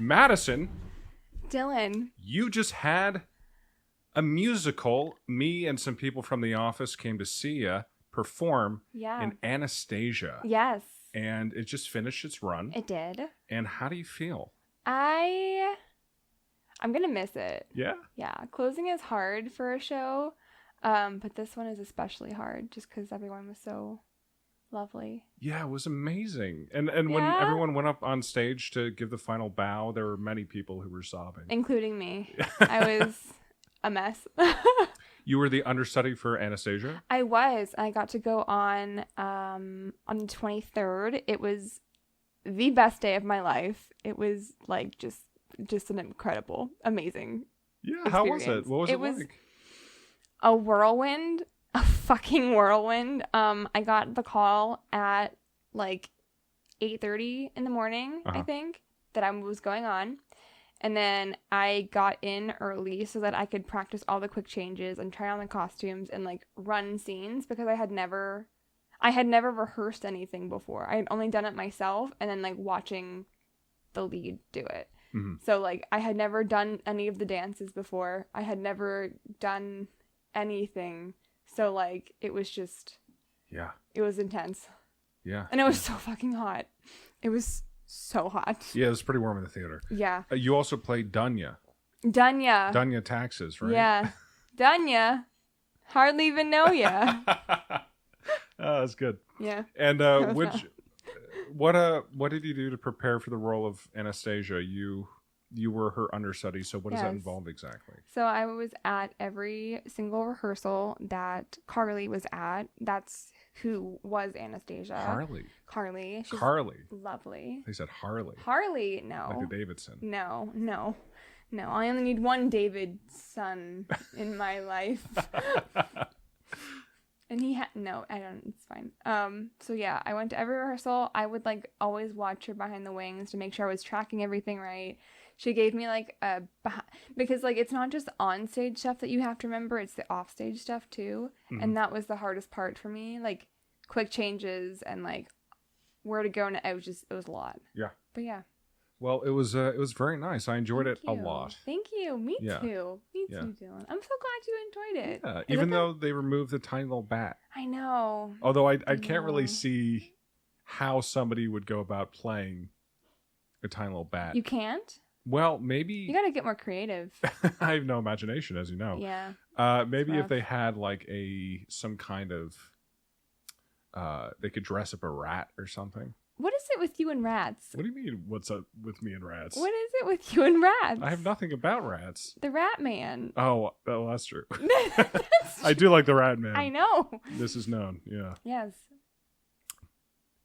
Madison. Dylan. You just had a musical. Me and some people from the office came to see you perform in Anastasia. Yes. And it just finished its run. It did. And how do you feel? I'm going to miss it. Yeah? Yeah. Closing is hard for a show. But this one is especially hard just because everyone was so lovely. Yeah, it was amazing. And when everyone went up on stage to give the final bow, there were many people who were sobbing. Including me. I was a mess. You were the understudy for Anastasia? I was. I got to go on the 23rd. It was the best day of my life. It was like just an incredible, amazing experience. How was it? What was it like? A whirlwind. A fucking whirlwind. I got the call at like 8:30 in the morning, I think, that I was going on. And then I got in early so that I could practice all the quick changes and try on the costumes and like run scenes because I had never rehearsed anything before. I had only done it myself and then like watching the lead do it. Mm-hmm. So like I had never done any of the dances before. I had never done anything. So like it was just it was intense. Yeah. And it was so fucking hot. It was so hot. Yeah, it was pretty warm in the theater. Yeah. You also played Dunya. Dunya Taxes, right? Yeah. Dunya. Hardly even know ya. Oh, that's good. Yeah. And what did you do to prepare for the role of Anastasia? You were her understudy, so what does that involve exactly? So I was at every single rehearsal that Carly was at. That's who was Anastasia. Carly. She's lovely. They said Harley. Harley, no. Like a Davidson. No. I only need one Davidson in my life. And it's fine. So yeah, I went to every rehearsal. I would like always watch her behind the wings to make sure I was tracking everything right. She gave me like because like it's not just on stage stuff that you have to remember, it's the off stage stuff too. Mm-hmm. And that was the hardest part for me, like quick changes and like where to go, and it was a lot. Yeah. But yeah. Well, it was very nice. I enjoyed it a lot. Thank you. Me too. Me too, Dylan. I'm so glad you enjoyed it. Yeah, even though they removed the tiny little bat. I know. Although I can't really see how somebody would go about playing a tiny little bat. You can't? Well, maybe... You gotta get more creative. I have no imagination, as you know. Yeah. Maybe if they had like some kind of... they could dress up a rat or something. What is it with you and rats? What do you mean, what's up with me and rats? What is it with you and rats? I have nothing about rats. The Rat Man. Oh, well, that's true. I do like the Rat Man. I know. This is known, yeah. Yes.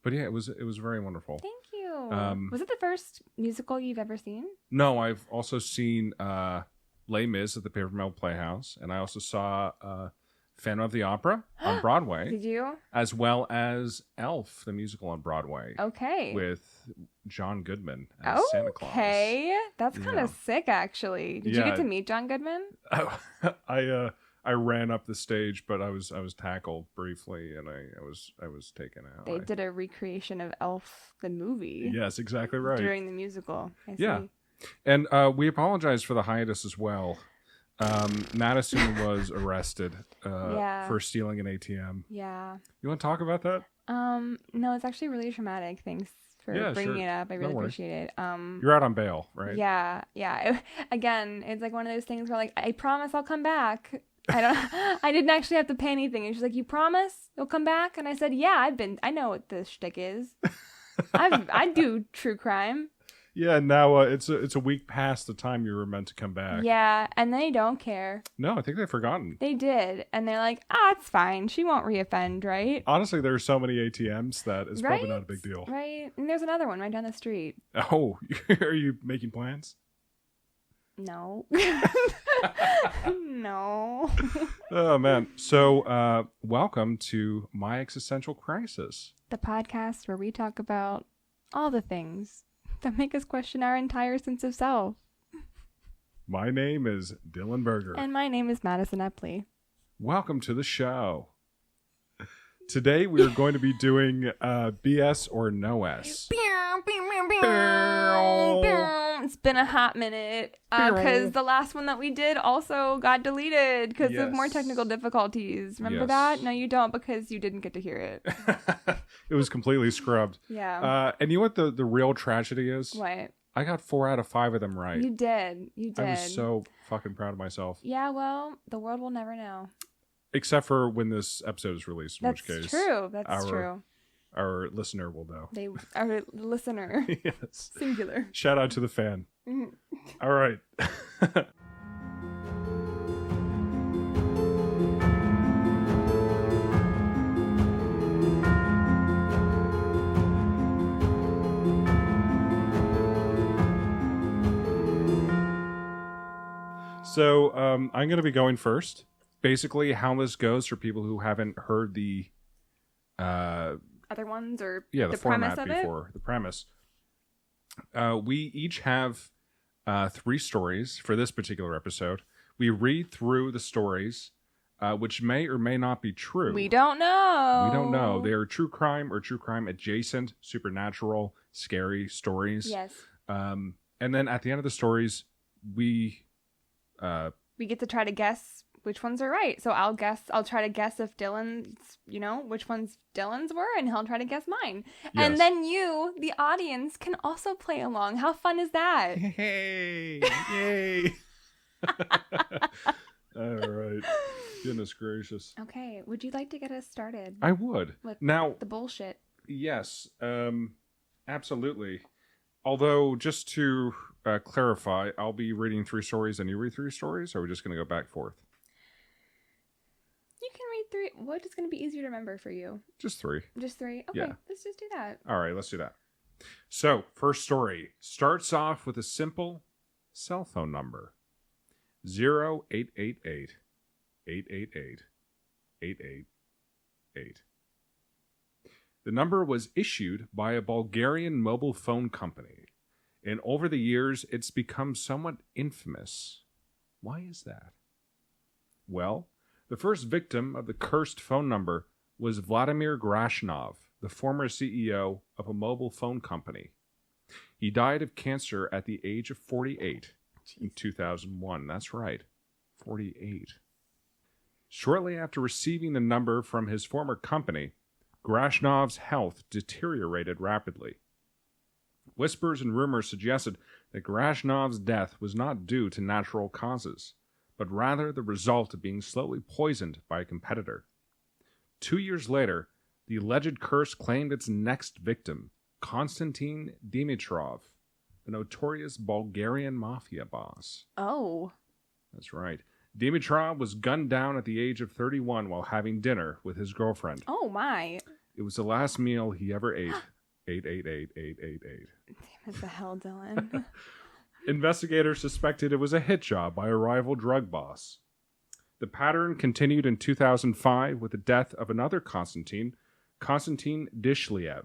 But yeah, it was very wonderful. Thank you. Was it the first musical you've ever seen? No, I've also seen Les Mis at the Paper Mill Playhouse, and I also saw Phantom of the Opera on Broadway. Did you? As well as Elf, the musical on Broadway. Okay. With John Goodman as Santa Claus. Okay. That's kind of sick, actually. Did you get to meet John Goodman? I ran up the stage, but I was tackled briefly, and I was taken out. They did a recreation of Elf, the movie. Yes, exactly right. During the musical. I see. And we apologize for the hiatus as well. Madison was arrested for stealing an ATM. Yeah. You want to talk about that? No, it's actually really traumatic. Thanks for bringing it up. I really appreciate it. You're out on bail, right? Yeah. Again, it's like one of those things where like, I promise I'll come back. I didn't actually have to pay anything. And she's like, you promise you'll come back? And I said, yeah, I know what this shtick is. I do true crime. Yeah, now it's a week past the time you were meant to come back. Yeah, and they don't care. No, I think they've forgotten. They did, and they're like, it's fine. She won't reoffend, right? Honestly, there are so many ATMs that it's probably not a big deal. Right, and there's another one right down the street. Oh, are you making plans? No. No. Oh, man. So, welcome to My Existential Crisis. The podcast where we talk about all the things that make us question our entire sense of self. My name is Dylan Berger. And my name is Madison Epley. Welcome to the show. Today we are going to be doing BS or No S. know. It's been a hot minute because the last one that we did also got deleted because of more technical difficulties. Remember that? No, you don't, because you didn't get to hear it. It was completely scrubbed. Yeah. And you know what the real tragedy is? What? I got 4 out of 5 of them right. You did. I was so fucking proud of myself. Yeah, well, the world will never know. Except for when this episode is released, in which case... True. That's true. Our listener will know. Our listener. Yes. Singular. Shout out to the fan. Mm-hmm. All right. So I'm going to be going first. Basically, how this goes for people who haven't heard the other ones, or the format before. The premise. We each have 3 stories for this particular episode. We read through the stories, which may or may not be true. We don't know. They are true crime or true crime adjacent, supernatural, scary stories. Yes. And then at the end of the stories, we get to try to guess which ones are right. So I'll try to guess if Dylan's, which ones Dylan's were, and he'll try to guess mine. Yes. And then you, the audience, can also play along. How fun is that? Hey! Yay! All right. Goodness gracious. Okay. Would you like to get us started? I would. With now, the bullshit. Yes. Absolutely. Although, just to clarify, I'll be reading 3 stories and you read 3 stories, or are we just going to go back and forth? You can read 3. What is going to be easier to remember for you? Just 3. Just 3? Okay, yeah. Let's just do that. All right, let's do that. So, first story starts off with a simple cell phone number. 0888 888 888. The number was issued by a Bulgarian mobile phone company, and over the years it's become somewhat infamous. Why is that? Well, the first victim of the cursed phone number was Vladimir Grashnov, the former CEO of a mobile phone company. He died of cancer at the age of 48 in 2001. That's right, 48. Shortly after receiving the number from his former company, Grashnov's health deteriorated rapidly. Whispers and rumors suggested that Grashnov's death was not due to natural causes, but rather the result of being slowly poisoned by a competitor. 2 years later, the alleged curse claimed its next victim, Konstantin Dimitrov, the notorious Bulgarian mafia boss. Oh. That's right. Dimitrov was gunned down at the age of 31 while having dinner with his girlfriend. Oh, my. It was the last meal he ever ate. 888-888. Damn it, the hell, Dylan. Investigators suspected it was a hit job by a rival drug boss. The pattern continued in 2005 with the death of another Konstantin Dishliev,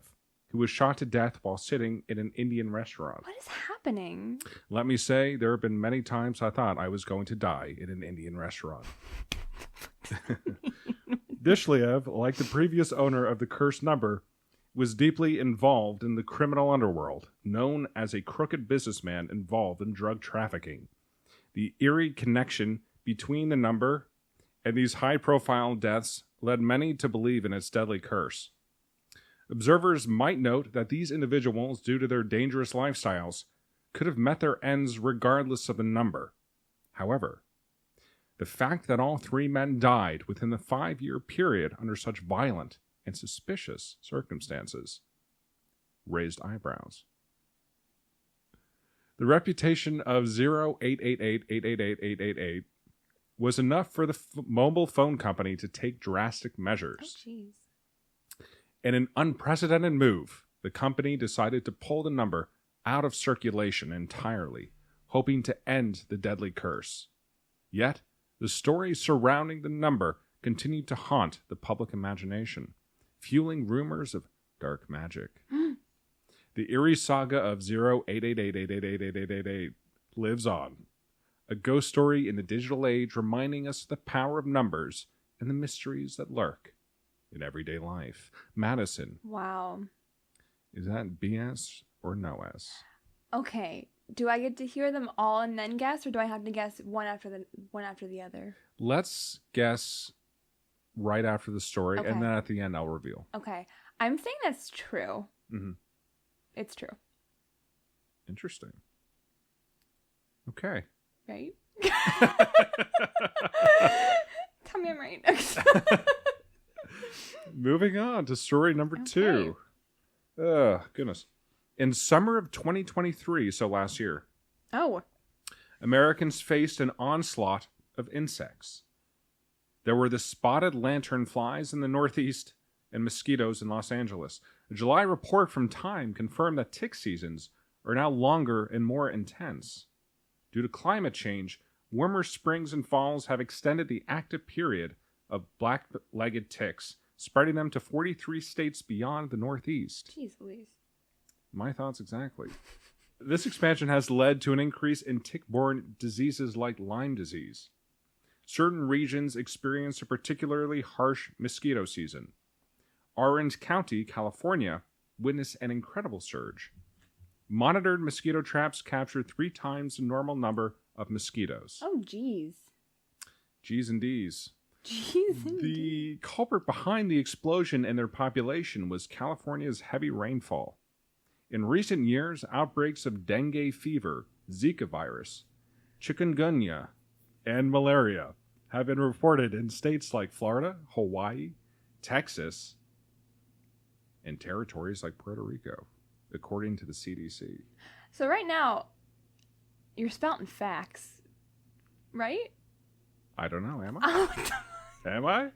who was shot to death while sitting in an Indian restaurant. What is happening? Let me say, there have been many times I thought I was going to die in an Indian restaurant. Dishliev, like the previous owner of the cursed number, was deeply involved in the criminal underworld, known as a crooked businessman involved in drug trafficking. The eerie connection between the number and these high-profile deaths led many to believe in its deadly curse. Observers might note that these individuals, due to their dangerous lifestyles, could have met their ends regardless of the number. However, the fact that all 3 men died within the 5-year period under such violent and suspicious circumstances raised eyebrows. The reputation of 0888-888-888 was enough for the mobile phone company to take drastic measures. Oh, jeez. In an unprecedented move, the company decided to pull the number out of circulation entirely, hoping to end the deadly curse. Yet, the stories surrounding the number continued to haunt the public imagination, fueling rumors of dark magic. The eerie saga of 0888-888-888 lives on, a ghost story in the digital age reminding us of the power of numbers and the mysteries that lurk in everyday life. Madison. Wow. Is that BS or no S? Okay. do I get to hear them all and then guess, or do I have to guess one after the other? Let's guess right after the story, Okay. and then at the end I'll reveal. Okay. I'm saying that's true. Mm-hmm. It's true. Interesting. Okay. Right? Tell me I'm right. Moving on to story number 2. Goodness. In summer of 2023, so last year, Oh. Americans faced an onslaught of insects. There were the spotted lanternflies in the Northeast and mosquitoes in Los Angeles. A July report from Time confirmed that tick seasons are now longer and more intense. Due to climate change, warmer springs and falls have extended the active period of black-legged ticks, spreading them to 43 states beyond the Northeast. Jeez Louise. My thoughts exactly. This expansion has led to an increase in tick-borne diseases like Lyme disease. Certain regions experience a particularly harsh mosquito season. Orange County, California, witnessed an incredible surge. Monitored mosquito traps captured 3 times the normal number of mosquitoes. Oh, jeez. G's and D's. Jeez. The culprit behind the explosion in their population was California's heavy rainfall. In recent years, outbreaks of dengue fever, Zika virus, chikungunya, and malaria have been reported in states like Florida, Hawaii, Texas, and territories like Puerto Rico, according to the CDC. So right now, you're spouting facts, right? I don't know, am I? Oh, Am I?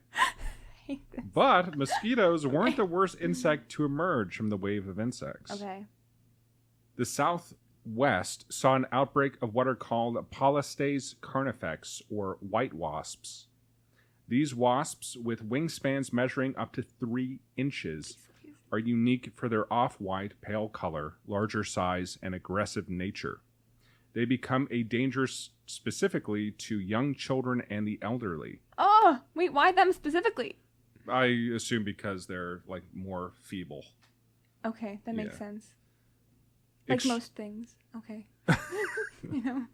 hate this. But mosquitoes weren't the worst insect to emerge from the wave of insects. Okay. The Southwest saw an outbreak of what are called Polystaes carnifex, or white wasps. These wasps, with wingspans measuring up to 3 inches, are unique for their off-white, pale color, larger size, and aggressive nature. They become a danger specifically to young children and the elderly. Oh, wait, why them specifically? I assume because they're, like, more feeble. Okay, that makes Yeah. sense. Like most things. Okay. You know?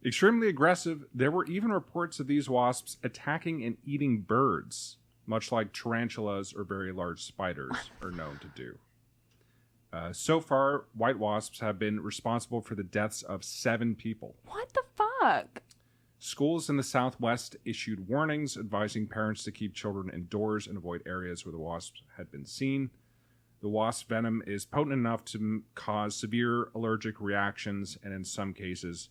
Extremely aggressive, there were even reports of these wasps attacking and eating birds, much like tarantulas or very large spiders are known to do. So far, white wasps have been responsible for the deaths of 7 people. What the fuck? Schools in the Southwest issued warnings advising parents to keep children indoors and avoid areas where the wasps had been seen. The wasp venom is potent enough to cause severe allergic reactions and, in some cases,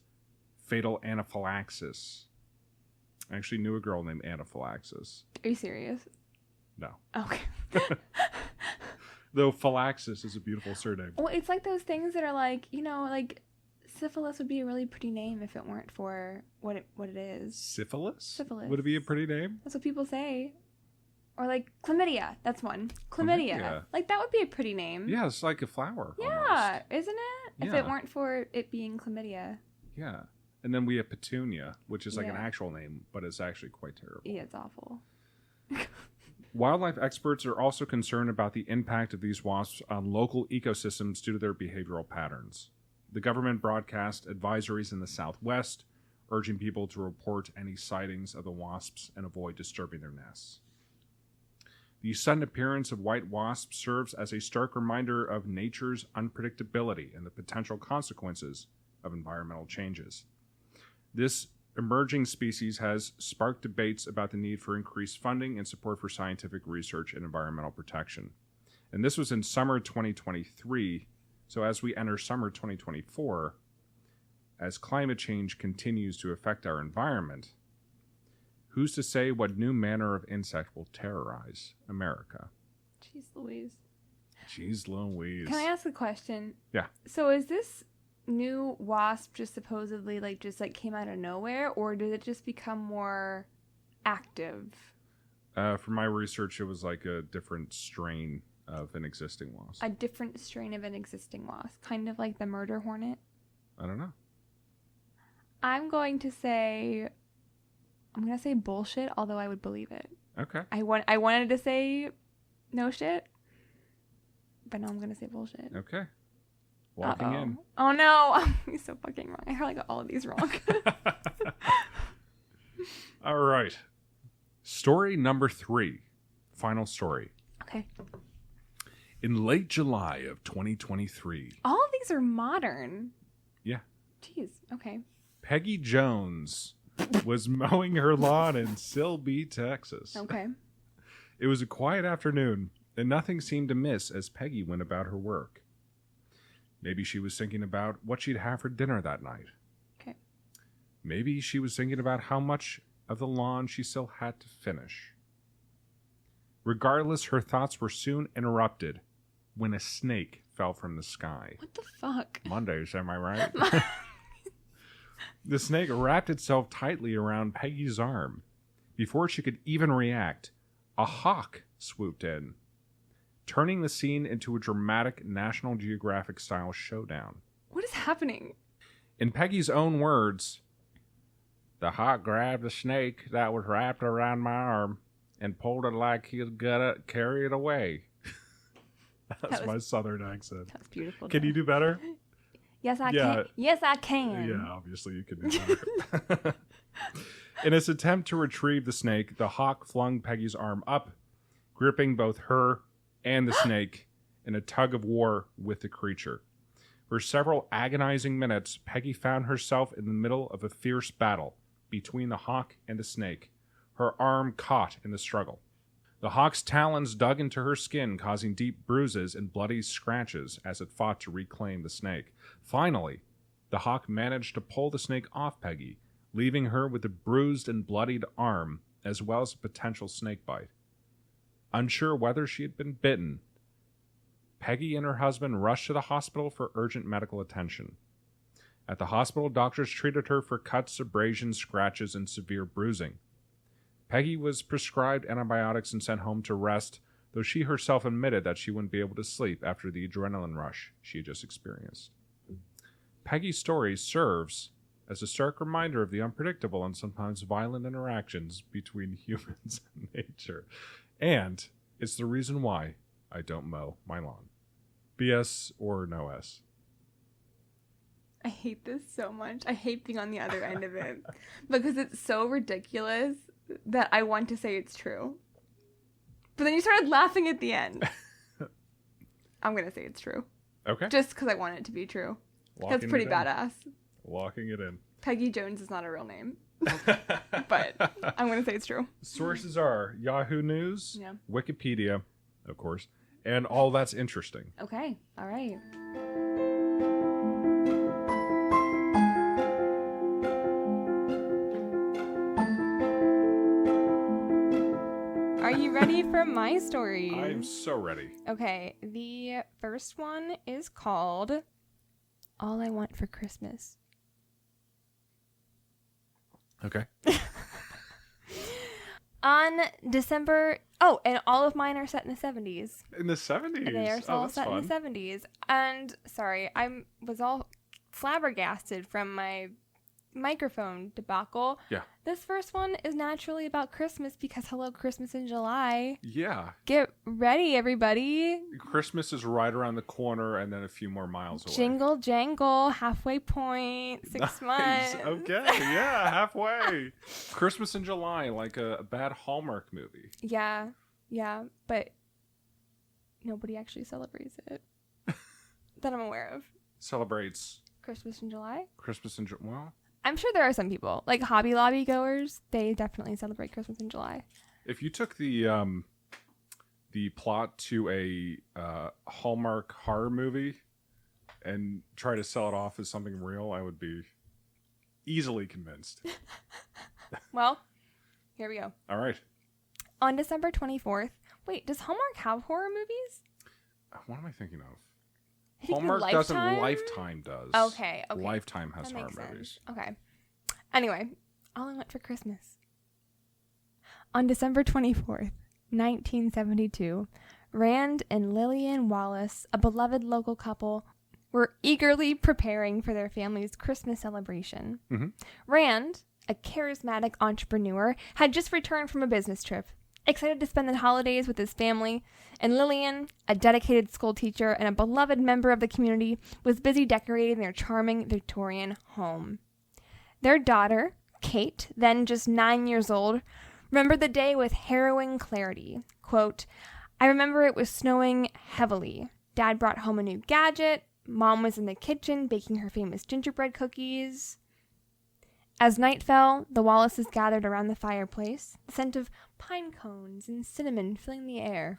fatal anaphylaxis. I actually knew a girl named Anaphylaxis. Are you serious? No. Okay. Though Phylaxis is a beautiful surname. Well, it's like those things that are like, you know, like syphilis would be a really pretty name if it weren't for what it is. Syphilis? Syphilis. Would it be a pretty name? That's what people say. Or like chlamydia. That's one. Chlamydia. Like that would be a pretty name. Yeah, it's like a flower. Yeah, almost. isn't it? If Yeah. it weren't for it being chlamydia. Yeah. And then we have Petunia, which is like an Yeah. actual name, but it's actually quite terrible. Yeah, it's awful. Wildlife experts are also concerned about the impact of these wasps on local ecosystems due to their behavioral patterns. The government broadcast advisories in the Southwest, urging people to report any sightings of the wasps and avoid disturbing their nests. The sudden appearance of white wasps serves as a stark reminder of nature's unpredictability and the potential consequences of environmental changes. This emerging species has sparked debates about the need for increased funding and support for scientific research and environmental protection. And this was in summer 2023. So as we enter summer 2024, as climate change continues to affect our environment, who's to say what new manner of insect will terrorize America? Jeez Louise. Jeez Louise. Can I ask a question? Yeah. So is this new wasp just supposedly just came out of nowhere, or did it just become more active? From my research, it was like a different strain of an existing wasp. A different strain of an existing wasp, kind of like the murder hornet. I don't know. I'm going to say bullshit, although I would believe it. Okay. I wanted to say no shit, but now I'm gonna say bullshit. Okay. Walking in. Oh no, I'm so fucking wrong. I probably got all of these wrong. All right. Story number 3. Final story. Okay. In late July of 2023. All of these are modern. Yeah. Jeez. Okay. Peggy Jones was mowing her lawn in Silby, Texas. Okay. It was a quiet afternoon, and nothing seemed amiss as Peggy went about her work. Maybe she was thinking about what she'd have for dinner that night. Okay. Maybe she was thinking about how much of the lawn she still had to finish. Regardless, her thoughts were soon interrupted when a snake fell from the sky. What the fuck? Mondays, am I right? The snake wrapped itself tightly around Peggy's arm. Before she could even react, a hawk swooped in, turning the scene into a dramatic National Geographic-style showdown. What is happening? In Peggy's own words, the hawk grabbed the snake that was wrapped around my arm and pulled it like he was gonna carry it away. That's my southern accent. That's beautiful. Can you do better? Yes, I can. Yes, I can. Yeah, obviously you can do better. In its attempt to retrieve the snake, the hawk flung Peggy's arm up, gripping both her and the snake in a tug of war with the creature. For several agonizing minutes, Peggy found herself in the middle of a fierce battle between the hawk and the snake, her arm caught in the struggle. The hawk's talons dug into her skin, causing deep bruises and bloody scratches as it fought to reclaim the snake. Finally, the hawk managed to pull the snake off Peggy, leaving her with a bruised and bloodied arm, as well as a potential snake bite. Unsure whether she had been bitten, Peggy and her husband rushed to the hospital for urgent medical attention. At the hospital, doctors treated her for cuts, abrasions, scratches, and severe bruising. Peggy was prescribed antibiotics and sent home to rest, though she herself admitted that she wouldn't be able to sleep after the adrenaline rush she had just experienced. Peggy's story serves as a stark reminder of the unpredictable and sometimes violent interactions between humans and nature. And it's the reason why I don't mow my lawn. BS or no S. I hate this so much. I hate being on the other end of it because it's so ridiculous that I want to say it's true. But then you started laughing at the end. I'm going to say it's true. Okay. Just because I want it to be true. That's pretty badass. Locking it in. Peggy Jones is not a real name. But I'm going to say it's true. Sources are Yahoo News, Yeah. Wikipedia, of course, and All That's Interesting. Okay. All right. Are you ready for my story? I am so ready. Okay, the first one is called All I Want for Christmas. Okay. On December... Oh, and all of mine are set in the 70s. In the 70s? They are all that's set fun. in the 70s. And, sorry, I was all flabbergasted from my microphone debacle. Yeah. This first one is naturally about Christmas because hello, Christmas in July. Yeah. Get ready, everybody. Christmas is right around the corner and then a few more miles away. Jingle jangle, halfway point, 6 months. Okay, yeah, halfway. Christmas in July, like a bad Hallmark movie. Yeah, but nobody actually celebrates it that I'm aware of. Celebrates Christmas in July? Christmas in July. Well, I'm sure there are some people, like Hobby Lobby goers, they definitely celebrate Christmas in July. if you took the plot to a Hallmark horror movie and try to sell it off as something real, I would be easily convinced. Well, here we go. All right. On December 24th, wait, does Hallmark have horror movies? What am I thinking of? I think Hallmark doesn't. Lifetime? Lifetime does. Okay. Lifetime has That horror makes sense. movies. Okay. Anyway, All I Want for Christmas. On December 24th, 1972, Rand and Lillian Wallace, a beloved local couple, were eagerly preparing for their family's Christmas celebration. Mm-hmm. Rand, a charismatic entrepreneur, had just returned from a business trip. Excited to spend the holidays with his family, and Lillian, a dedicated school teacher and a beloved member of the community, was busy decorating their charming Victorian home. Their daughter, Kate, then just 9 years old, remembered the day with harrowing clarity. Quote, "I remember it was snowing heavily. Dad brought home a new gadget. Mom was in the kitchen baking her famous gingerbread cookies." As night fell, the Wallaces gathered around the fireplace, the scent of pine cones and cinnamon filling the air.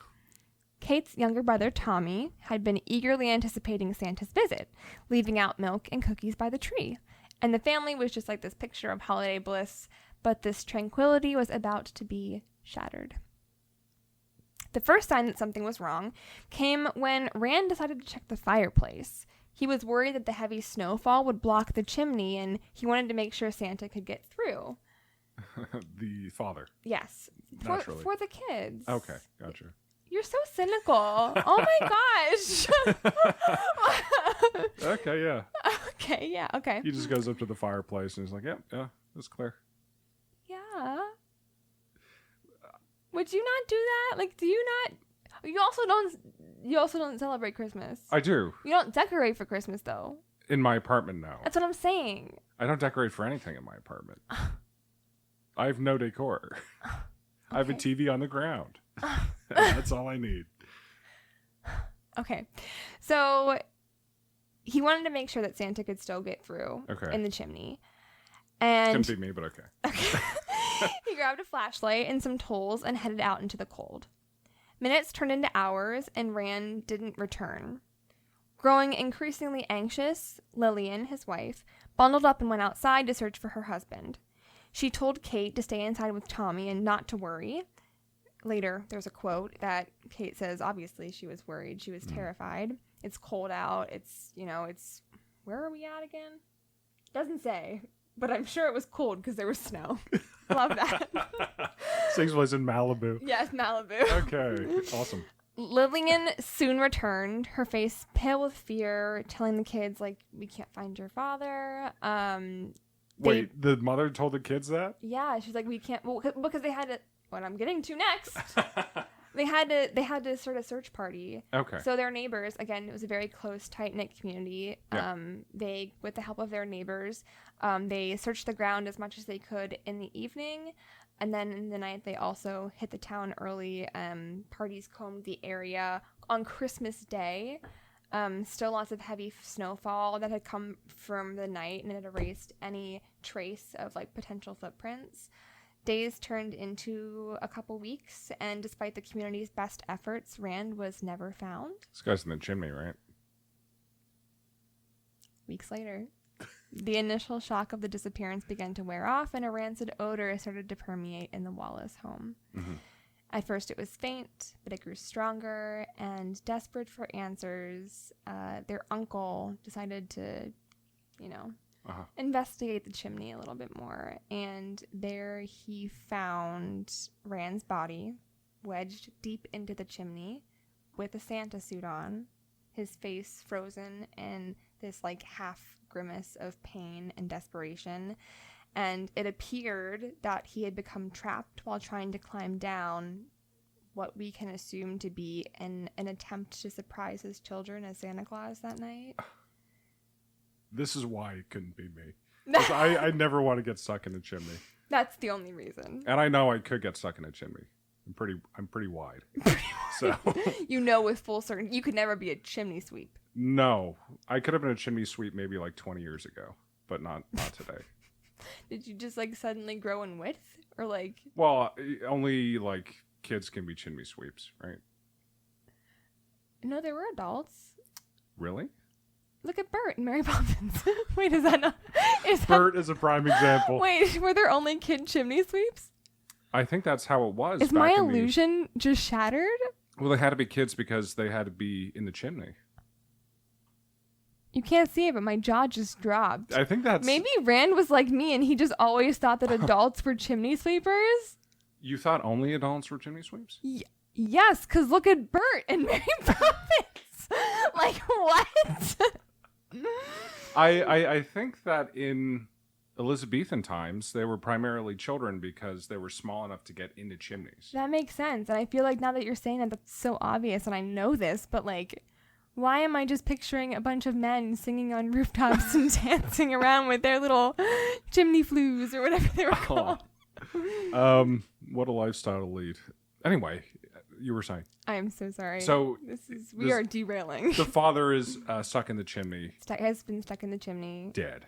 Kate's younger brother, Tommy, had been eagerly anticipating Santa's visit, leaving out milk and cookies by the tree. And the family was just like this picture of holiday bliss, but this tranquility was about to be shattered. The first sign that something was wrong came when Rand decided to check the fireplace. He was worried that the heavy snowfall would block the chimney, and he wanted to make sure Santa could get through. The father. Yes. Naturally. For the kids. Okay, gotcha. You're so cynical. Oh my gosh. Okay, yeah. Okay, yeah, okay. He just goes up to the fireplace and he's like, yeah, it's clear. Yeah. Would you not do that? Like, do you not? You also don't celebrate Christmas. I do. You don't decorate for Christmas, though. In my apartment, no. That's what I'm saying. I don't decorate for anything in my apartment. I have no decor. Okay. I have a TV on the ground. That's all I need. Okay. So he wanted to make sure that Santa could still get through in the chimney. And couldn't be me, but okay. He grabbed a flashlight and some tools and headed out into the cold. Minutes turned into hours, and Rand didn't return. Growing increasingly anxious, Lillian, his wife, bundled up and went outside to search for her husband. She told Kate to stay inside with Tommy and not to worry. Later, there's a quote that Kate says, obviously, she was worried. She was terrified. It's cold out. It's, where are we at again? Doesn't say, but I'm sure it was cold because there was snow. Love that. Six was in Malibu. Yes, Malibu. Okay, awesome. Lillian soon returned, her face pale with fear, telling the kids, we can't find your father. Wait, the mother told the kids that? Yeah, she's like, we can't, because they had to, what I'm getting to next, they had to sort of search party. Okay. So their neighbors, again, it was a very close, tight-knit community. Yeah. They, with the help of their neighbors, they searched the ground as much as they could in the evening. And then in the night, they also hit the town early. Parties combed the area on Christmas Day. Still lots of heavy snowfall that had come from the night and it had erased any trace of potential footprints. Days turned into a couple weeks, and despite the community's best efforts, Rand was never found. This guy's in the chimney, right? Weeks later, the initial shock of the disappearance began to wear off, and a rancid odor started to permeate in the Wallace home. Mm-hmm. At first it was faint, but it grew stronger, and desperate for answers, their uncle decided to, investigate the chimney a little bit more. And there he found Rand's body wedged deep into the chimney with a Santa suit on, his face frozen in this half grimace of pain and desperation. And it appeared that he had become trapped while trying to climb down what we can assume to be an attempt to surprise his children as Santa Claus that night. This is why it couldn't be me. I never want to get stuck in a chimney. That's the only reason. And I know I could get stuck in a chimney. I'm pretty wide. So with full certainty, you could never be a chimney sweep. No, I could have been a chimney sweep maybe 20 years ago, but not today. Did you just suddenly grow in width, or Well, only kids can be chimney sweeps, right? No, there were adults. Really? Look at Bert and Mary Poppins. Wait, is that not? Bert is a prime example. Wait, were there only kid chimney sweeps? I think that's how it was. Is my illusion just shattered? Well, they had to be kids because they had to be in the chimney. You can't see it, but my jaw just dropped. I think that's... Maybe Rand was like me and he just always thought that adults were chimney sweepers? You thought only adults were chimney sweeps? Yes, because look at Bert and Mary Poppins. What? I think that in Elizabethan times, they were primarily children because they were small enough to get into chimneys. That makes sense. And I feel like now that you're saying that, that's so obvious, and I know this, but like, why am I just picturing a bunch of men singing on rooftops and dancing around with their little chimney flues or whatever they were called? What a lifestyle to lead. Anyway, you were saying. I am so sorry. So we are derailing. The father is stuck in the chimney. Has been stuck in the chimney. Dead.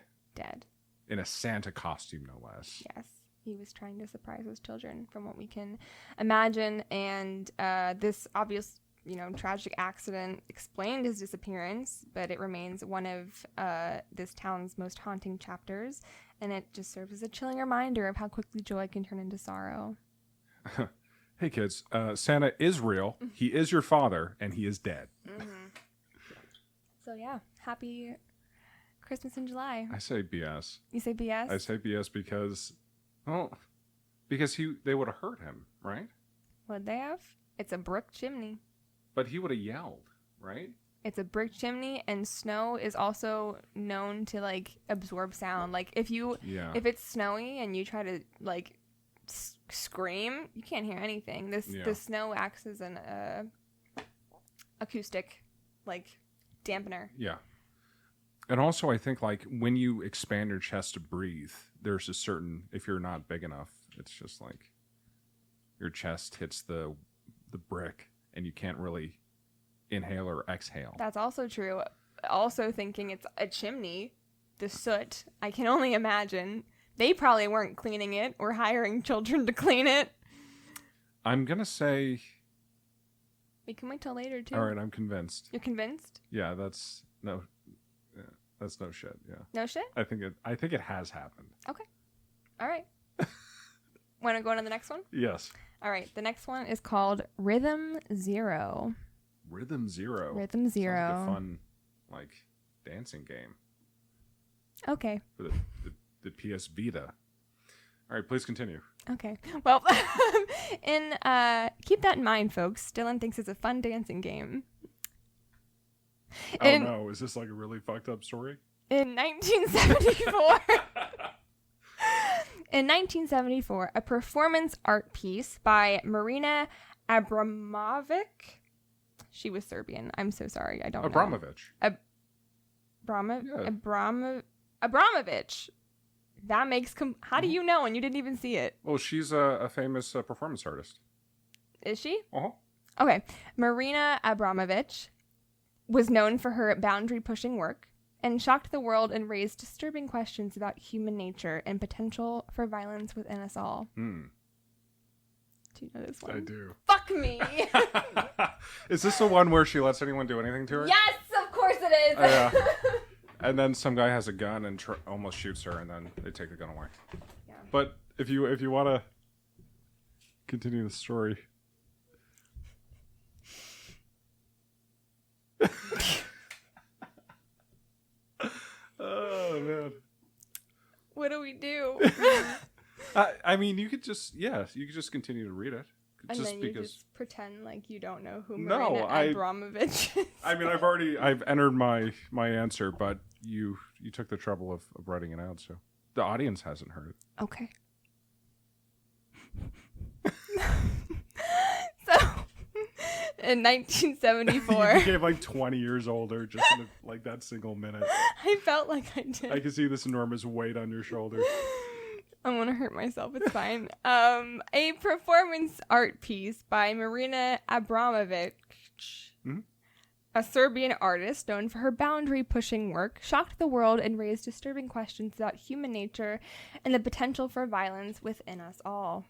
In a Santa costume, no less. Yes. He was trying to surprise his children, from what we can imagine. And this obvious, tragic accident explained his disappearance, but it remains one of this town's most haunting chapters. And it just serves as a chilling reminder of how quickly joy can turn into sorrow. Hey, kids, Santa is real. He is your father, and he is dead. Mm-hmm. So, yeah, happy Christmas in July. I say BS. You say BS? I say BS because they would have hurt him, right? Would they have? It's a brick chimney. But he would have yelled, right? It's a brick chimney, and snow is also known to, like, absorb sound. Like, if it's snowy and you try to, like, scream, you can't hear anything. The snow acts as an acoustic, like, dampener. Yeah. And also, I think, like, when you expand your chest to breathe, there's a certain, if you're not big enough, it's just like your chest hits the brick and you can't really inhale or exhale. That's also true. Also thinking it's a chimney, the soot, I can only imagine. They probably weren't cleaning it or hiring children to clean it. I'm going to say... We can wait till later, too. All right, I'm convinced. You're convinced? Yeah, that's no shit, yeah. No shit? I think it has happened. Okay. All right. Want to go on to the next one? Yes. All right, the next one is called Rhythm Zero. Rhythm Zero. Rhythm Zero. Sounds like a fun, like, dancing game. Okay. For the PS Vita. All right, please continue. Okay. Well, keep that in mind, folks. Dylan thinks it's a fun dancing game. No. Is this like a really fucked up story? In 1974... In 1974, a performance art piece by Marina Abramovic. She was Serbian. I'm so sorry. I don't know. Abramovich. That makes... How do you know? And you didn't even see it. Well, she's a famous performance artist. Is she? Uh-huh. Okay. Marina Abramovich was known for her boundary-pushing work and shocked the world and raised disturbing questions about human nature and potential for violence within us all. Hmm. Do you know this one? I do. Fuck me! Is this the one where she lets anyone do anything to her? Yes, of course it is! Yeah. And then some guy has a gun and almost shoots her, and then they take the gun away. Yeah. But if you want to continue the story... Oh, man. What do we do? I mean, you could just continue to read it. And then you just pretend like you don't know who Marina Abramovich is. I mean, I've entered my answer, but you took the trouble of writing it out, so the audience hasn't heard it. Okay. So, in 1974... You became like 20 years older just in like that single minute. I felt like I did. I can see this enormous weight on your shoulders. I want to hurt myself. It's fine. A performance art piece by Marina Abramovic, a Serbian artist known for her boundary-pushing work, shocked the world and raised disturbing questions about human nature and the potential for violence within us all.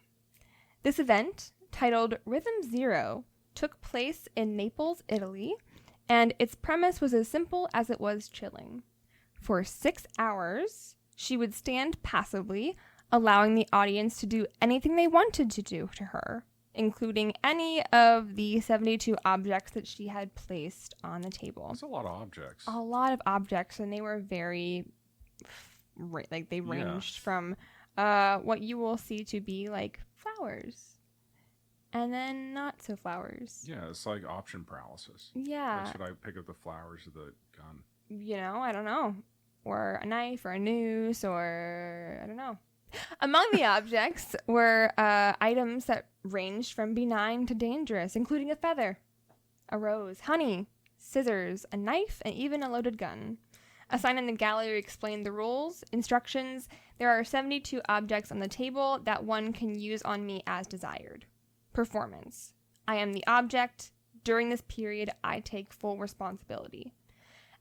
This event, titled Rhythm Zero, took place in Naples, Italy, and its premise was as simple as it was chilling. For 6 hours, she would stand passively, allowing the audience to do anything they wanted to do to her, including any of the 72 objects that she had placed on the table. That's a lot of objects. A lot of objects, and they were very, they ranged from what you will see to be like flowers. And then not so flowers. Yeah, it's like option paralysis. Yeah. Like, should I pick up the flowers or the gun? I don't know. or a knife or a noose or I don't know. Among the objects were items that ranged from benign to dangerous, including a feather, a rose, honey, scissors, a knife, and even a loaded gun. A sign in the gallery explained the rules. Instructions: there are 72 objects on the table that one can use on me as desired. Performance: I am the object. During this period, I take full responsibility.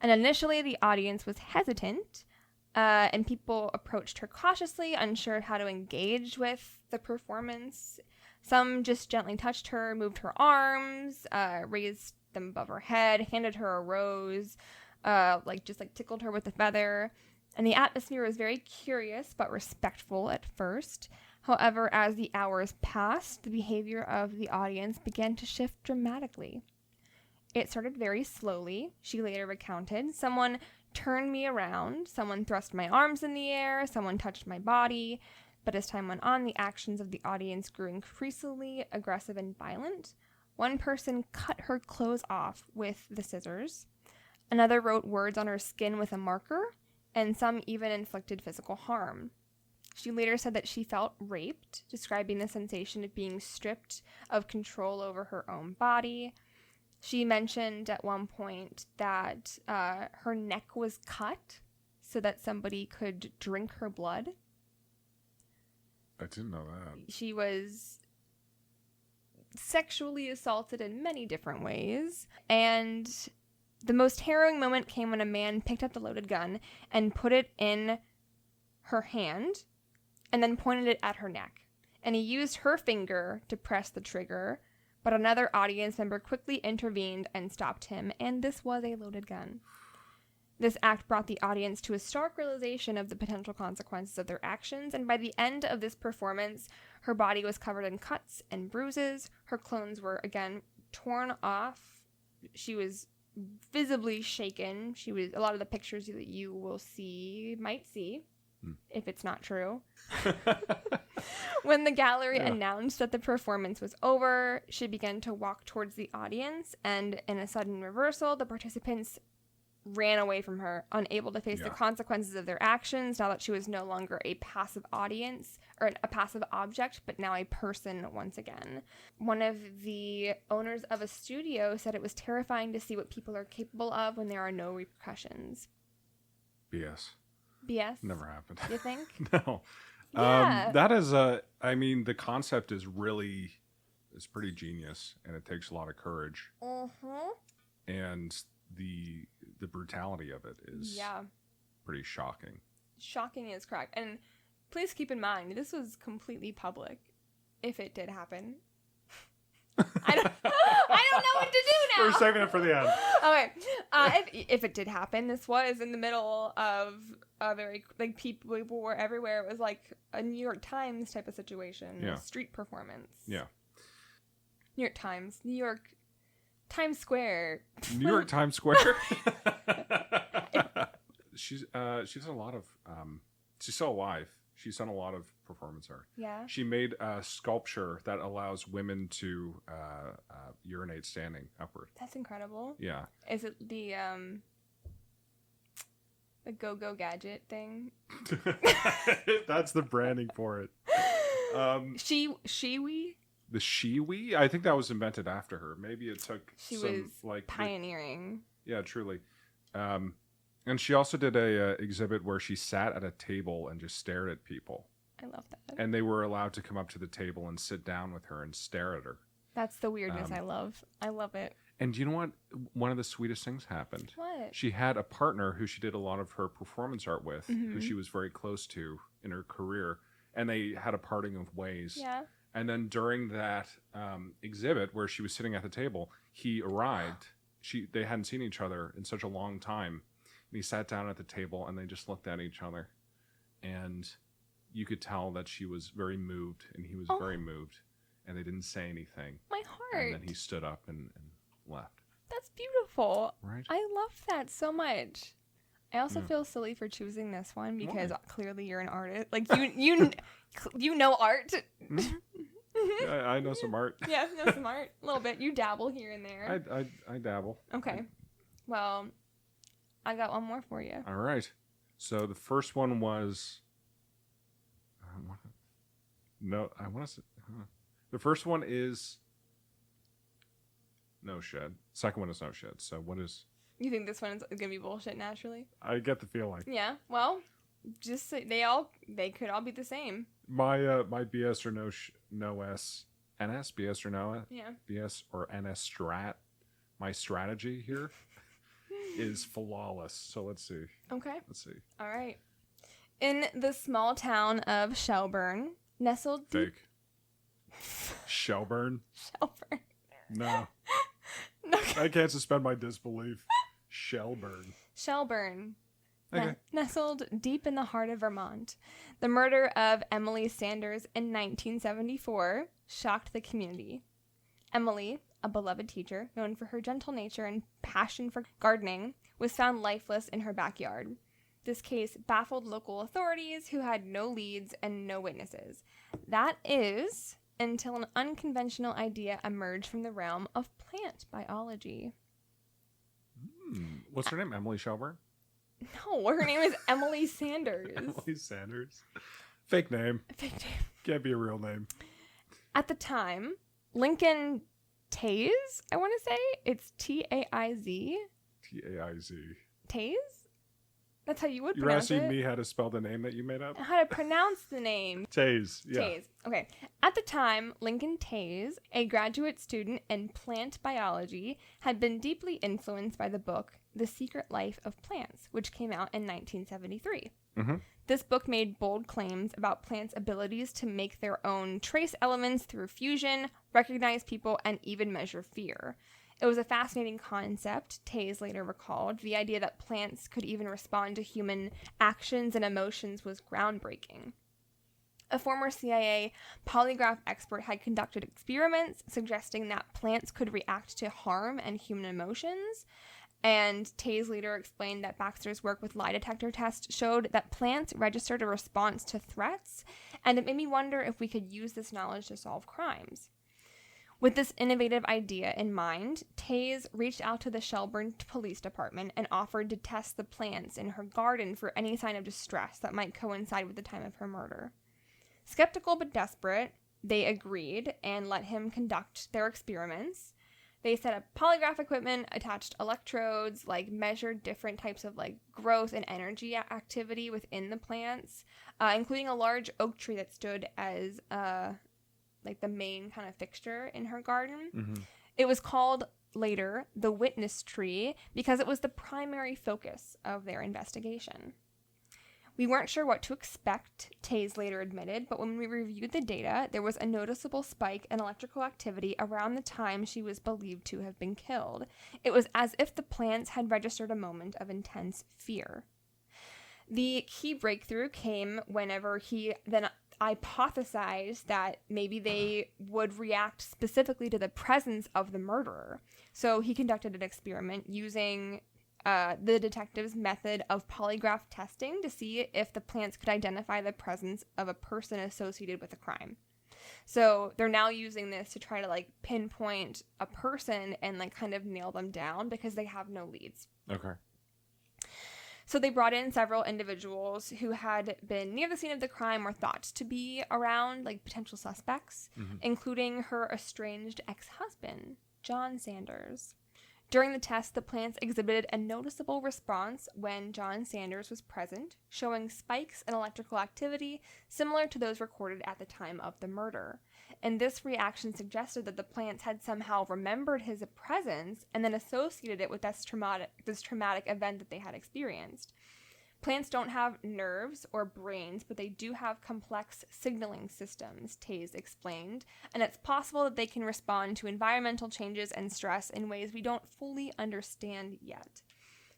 And initially, the audience was hesitant, and people approached her cautiously, unsure how to engage with the performance. Some just gently touched her, moved her arms, raised them above her head, handed her a rose, just tickled her with a feather. And the atmosphere was very curious but respectful at first. However, as the hours passed, the behavior of the audience began to shift dramatically. It started very slowly, she later recounted. Someone turned me around, someone thrust my arms in the air, someone touched my body. But as time went on, the actions of the audience grew increasingly aggressive and violent. One person cut her clothes off with the scissors. Another wrote words on her skin with a marker, and some even inflicted physical harm. She later said that she felt raped, describing the sensation of being stripped of control over her own body. She mentioned at one point that her neck was cut so that somebody could drink her blood. I didn't know that. She was sexually assaulted in many different ways. And the most harrowing moment came when a man picked up the loaded gun and put it in her hand and then pointed it at her neck. And he used her finger to press the trigger, but another audience member quickly intervened and stopped him, and this was a loaded gun. This act brought the audience to a stark realization of the potential consequences of their actions, and by the end of this performance, her body was covered in cuts and bruises. Her clothes were, again, torn off. She was visibly shaken. A lot of the pictures that you might see, if it's not true. When the gallery announced that the performance was over, she began to walk towards the audience, and in a sudden reversal, the participants ran away from her, unable to face the consequences of their actions now that she was no longer a passive audience or a passive object, but now a person once again. One of the owners of a studio said it was terrifying to see what people are capable of when there are no repercussions. BS. Never happened. You think? No. Yeah. That is the concept is pretty genius, and it takes a lot of courage. Mm-hmm. And the brutality of it is pretty shocking. Shocking is correct. And please keep in mind, this was completely public, if it did happen. I don't know what to do now. We're saving it for the end. Okay. If it did happen, this was in the middle of a very, people were everywhere. It was like a New York Times type of situation. Yeah. A street performance. Yeah. New York Times. New York Times Square. New York Times Square. She's done a lot of she's still alive. She's done a lot of performance art. Yeah. She made a sculpture that allows women to urinate standing upward. That's incredible. Yeah. Is it the go-go gadget thing? That's the branding for it. Shiwi? The Shiwi? I think that was invented after her. Maybe it took she was pioneering. Yeah, truly. And she also did a exhibit where she sat at a table and just stared at people. I love that. And they were allowed to come up to the table and sit down with her and stare at her. That's the weirdness I love. I love it. And you know what? One of the sweetest things happened. What? She had a partner who she did a lot of her performance art with, who she was very close to in her career. And they had a parting of ways. Yeah. And then during that exhibit where she was sitting at the table, he arrived. They hadn't seen each other in such a long time. And he sat down at the table and they just looked at each other. And you could tell that she was very moved and he was very moved. And they didn't say anything. My heart. And then he stood up and left. That's beautiful. Right? I love that so much. I also feel silly for choosing this one because clearly you're an artist. Like you know art. Yeah, I know some art. Yeah, I know some art. A little bit. You dabble here and there. I dabble. Okay. Well, I got one more for you. All right. So the first one was... I want to say... The first one is no shed. Second one is no shed. So what is... You think this one is going to be bullshit naturally? I get the feeling. Yeah. Well, just they could all be the same. My BS or no S. NS? BS or no? Yeah. BS or NS strat. My strategy here is flawless. So let's see. Okay. Let's see. All right. In the small town of Shelburne, nestled... Fake. Shelburne? Shelburne. No. No. I can't suspend my disbelief. Shelburne. Shelburne. Okay. Nestled deep in the heart of Vermont. The murder of Emily Sanders in 1974 shocked the community. Emily, a beloved teacher known for her gentle nature and passion for gardening, was found lifeless in her backyard. This case baffled local authorities who had no leads and no witnesses. That is until an unconventional idea emerged from the realm of plant biology. What's her name? Emily Shelburne? No, her name is Emily Sanders. Emily Sanders. Fake name. Fake name. Can't be a real name. At the time, Lincoln Taze, I want to say. It's T-A-I-Z. T-A-I-Z. Taze? That's how you would You're pronounce it. asking me how to spell the name that you made up? How to pronounce the name. Taze. Yeah. Taze. Okay. At the time, Lincoln Taze, a graduate student in plant biology, had been deeply influenced by the book The Secret Life of Plants, which came out in 1973. Mm-hmm. This book made bold claims about plants' abilities to make their own trace elements through fusion, recognize people, and even measure fear. It was a fascinating concept, Taze later recalled. The idea that plants could even respond to human actions and emotions was groundbreaking. A former CIA polygraph expert had conducted experiments suggesting that plants could react to harm and human emotions. And Taze later explained that Baxter's work with lie detector tests showed that plants registered a response to threats, and it made me wonder if we could use this knowledge to solve crimes. With this innovative idea in mind, Taze reached out to the Shelburne Police Department and offered to test the plants in her garden for any sign of distress that might coincide with the time of her murder. Skeptical but desperate, they agreed and let him conduct their experiments. They set up polygraph equipment, attached electrodes, measured different types of growth and energy activity within the plants, including a large oak tree that stood as the main kind of fixture in her garden. Mm-hmm. It was called later the witness tree because it was the primary focus of their investigation. We weren't sure what to expect, Taze later admitted, but when we reviewed the data, there was a noticeable spike in electrical activity around the time she was believed to have been killed. It was as if the plants had registered a moment of intense fear. The key breakthrough came whenever he then hypothesized that maybe they would react specifically to the presence of the murderer. So he conducted an experiment using the detective's method of polygraph testing to see if the plants could identify the presence of a person associated with a crime. So they're now using this to try to pinpoint a person and kind of nail them down because they have no leads. Okay. So they brought in several individuals who had been near the scene of the crime or thought to be around, potential suspects, including her estranged ex-husband, John Sanders. During the test, the plants exhibited a noticeable response when John Sanders was present, showing spikes in electrical activity similar to those recorded at the time of the murder. And this reaction suggested that the plants had somehow remembered his presence and then associated it with this traumatic event that they had experienced. Plants don't have nerves or brains, but they do have complex signaling systems, Taze explained, and it's possible that they can respond to environmental changes and stress in ways we don't fully understand yet.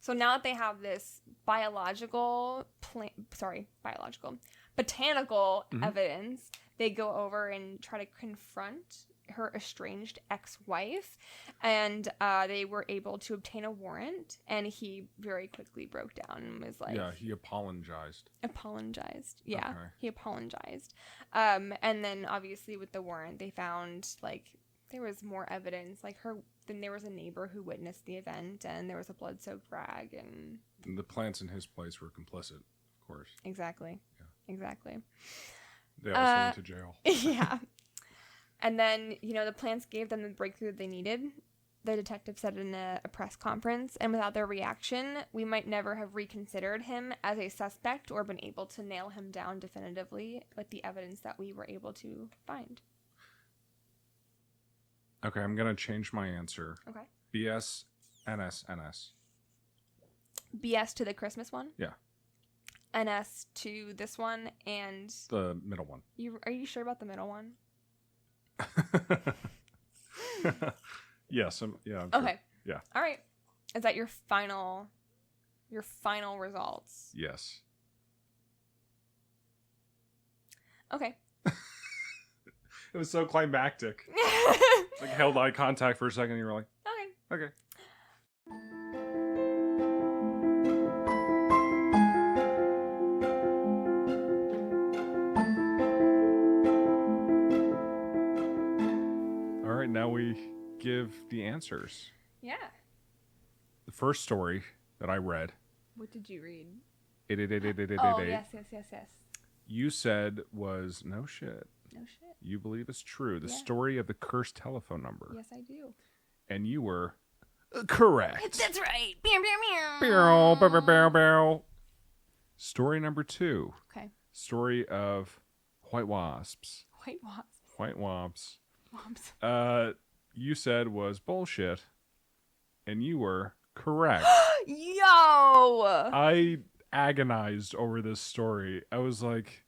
So now that they have this botanical evidence, they go over and try to confront her estranged ex-wife, and they were able to obtain a warrant, and he very quickly broke down and was he apologized. Yeah, okay. He apologized. And then obviously with the warrant, they found There was more evidence. Like then there was a neighbor who witnessed the event, and there was a blood-soaked rag, and the plants in his place were complicit, of course. Exactly. Yeah. Exactly. They also went to jail. Yeah. And then, the plants gave them the breakthrough they needed. The detective said in a press conference, and without their reaction, we might never have reconsidered him as a suspect or been able to nail him down definitively with the evidence that we were able to find. Okay, I'm going to change my answer. Okay. BS, NS, NS. BS to the Christmas one? Yeah. NS to this one and... The middle one. Are you sure about the middle one? Yes. Yeah. Okay. Sure. Yeah. All right. Is that your final results? Yes. Okay. It was so climactic. Like held eye contact for a second, and you were like, Okay. okay. All right, now we give the answers. Yeah. The first story that I read. What did you read? Yes. Yes. You said was no shit. No shit. You believe it's true. The story of the cursed telephone number. Yes, I do. And you were correct. That's right. Meow, meow, Bow, bow, bow, meow. bow, bow. Story number 2. Okay. Story of white wasps. White wasps. White wasps. Wasps. You said was bullshit. And you were correct. Yo! I agonized over this story. I was like,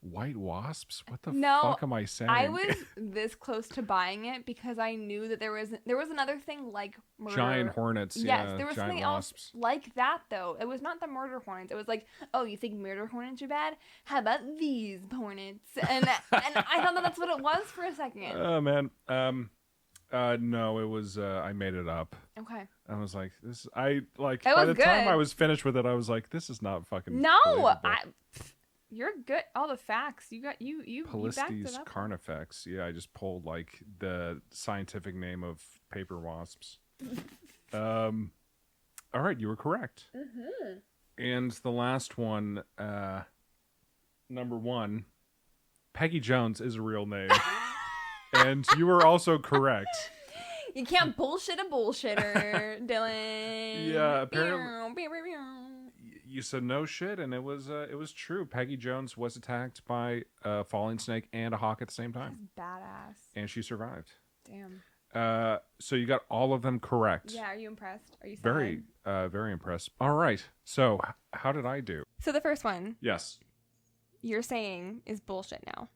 white wasps? What the fuck am I saying? I was this close to buying it because I knew that there was another thing like murder. Giant hornets. Yes, yeah, there was giant something wasps. else like that though. It was not the murder hornets. It was like, oh, you think murder hornets are bad? How about these hornets? And I thought that's what it was for a second. Oh man. No, it was I made it up. Okay. I was like, this. By the good. time I was finished with it, I was like, this is not fucking. No, believable. you're good. All the facts you got. You backed it Polistes up. carnifex. Yeah, I just pulled like the scientific name of paper wasps. All right, you were correct. Mm-hmm. And the last one, number 1, Peggy Jones is a real name, and you were also correct. You can't bullshit a bullshitter, Dylan. Yeah, apparently. You said no shit, and it was true. Peggy Jones was attacked by a falling snake and a hawk at the same time. That's badass. And she survived. Damn. So you got all of them correct. Yeah, are you impressed? Are you sad? Very impressed. All right. So how did I do? So the first one Yes. you're saying is bullshit now.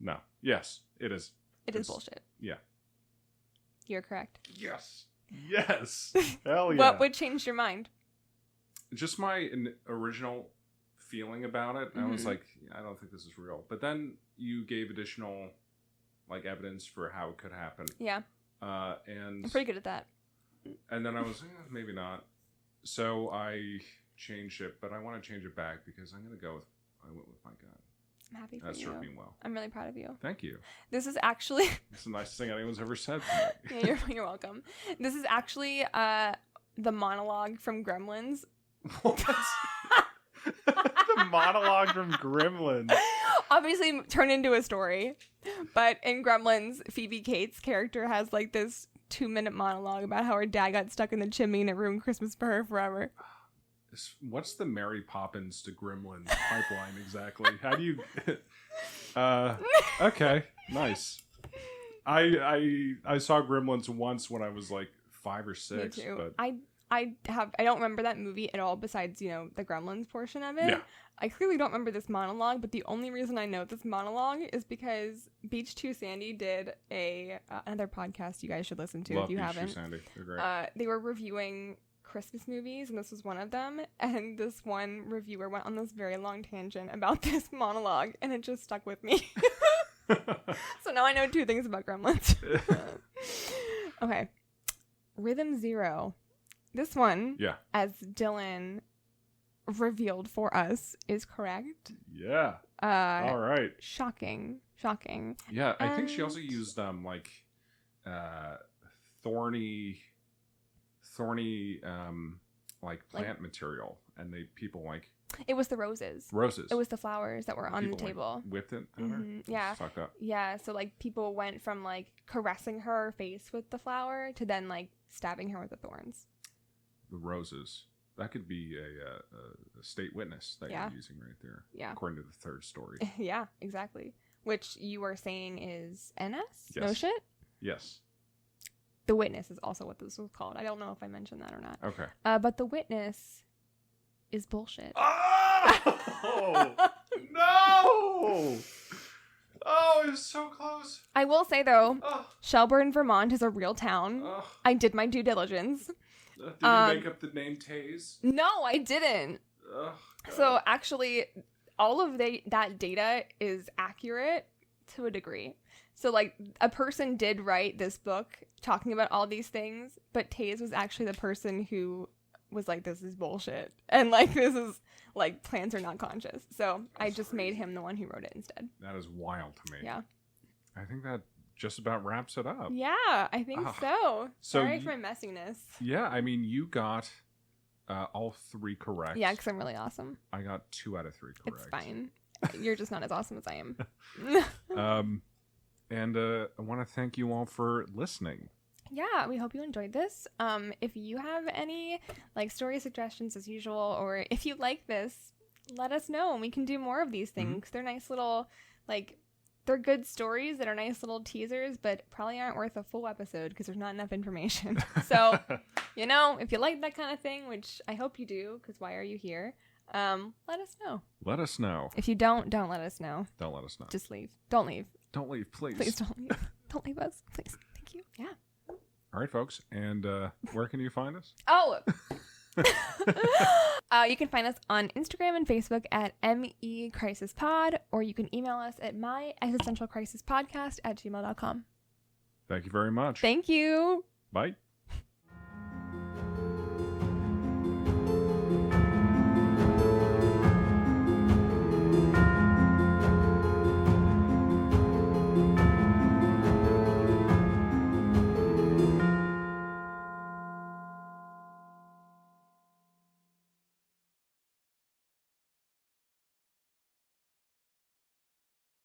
No. Yes, it is. It is bullshit. Yeah. You're correct. Yes. Yes. Hell yeah. What would change your mind? Just my original feeling about it. I was like, I don't think this is real. But then you gave additional evidence for how it could happen. Yeah. And I'm pretty good at that. And then I was maybe not. So I changed it, but I want to change it back because I went with my gut. I'm happy for That you. served me well. I'm really proud of you. Thank you. This is actually It's the nicest thing anyone's ever said to me. yeah, you're welcome. This is actually the monologue from Gremlins. What? The monologue from Gremlins. Obviously turned into a story. But in Gremlins, Phoebe Cates' character has this 2-minute monologue about how her dad got stuck in the chimney and it ruined Christmas for her forever. What's the Mary Poppins to Gremlins pipeline exactly? How do you... okay, nice. I saw Gremlins once when I was 5 or 6. Me too. But... I don't remember that movie at all besides, the Gremlins portion of it. Yeah. I clearly don't remember this monologue, but the only reason I know this monologue is because Beach 2 Sandy did another podcast you guys should listen to. Love if you Beach haven't. 2 Sandy. They're great. They were reviewing Christmas movies, and this was one of them, and this one reviewer went on this very long tangent about this monologue, and it just stuck with me. So now I know 2 things about Gremlins. Okay. Rhythm Zero. This one, Yeah. as Dylan revealed for us, is correct. Yeah. All right. Shocking. Yeah, I think she also used thorny like plant material, and people like it was the roses. It was the flowers that were on the table. Like, whipped it at her. Yeah. Fucked up. Yeah. So like people went from like caressing her face with the flower to then like stabbing her with the thorns. The roses. That could be a state witness that you're using right there. Yeah. According to the third story. Yeah, exactly. Which you were saying is NS? Yes. No shit? Yes. The witness is also what this was called. I don't know if I mentioned that or not. Okay. But the witness is bullshit. Oh! No! Oh, it was so close. I will say, though, Shelburne, Vermont is a real town. I did my due diligence. Did you make up the name Taze? No, I didn't. So, actually, all of that data is accurate to a degree. So, like, a person did write this book talking about all these things, but Taze was actually the person who was like, this is bullshit. And, like, this is, like, plants are not conscious. So, I just made him the one who wrote it instead. That is wild to me. Yeah. I think that just about wraps it up. Yeah, I think so. Sorry for my messiness. Yeah, I mean, you got all 3 correct. Yeah, because I'm really awesome. I got 2 out of 3 correct. It's fine. You're just not as awesome as I am. And I want to thank you all for listening. Yeah, we hope you enjoyed this. If you have any like story suggestions as usual, or if you like this, let us know and we can do more of these things. Mm-hmm. They're nice little, like, they're good stories that are nice little teasers, but probably aren't worth a full episode because there's not enough information. So, you know, if you like that kind of thing, which I hope you do, because why are you here? Let us know. Let us know. If you don't let us know. Don't let us know. Just leave. Don't leave. Don't leave, please. Please don't leave. Don't leave us. Please. Thank you. Yeah. All right, folks. And where can you find us? Oh! You can find us on Instagram and Facebook at MECrisisPod, or you can email us at myexistentialcrisispodcast@gmail.com. Thank you very much. Thank you. Bye.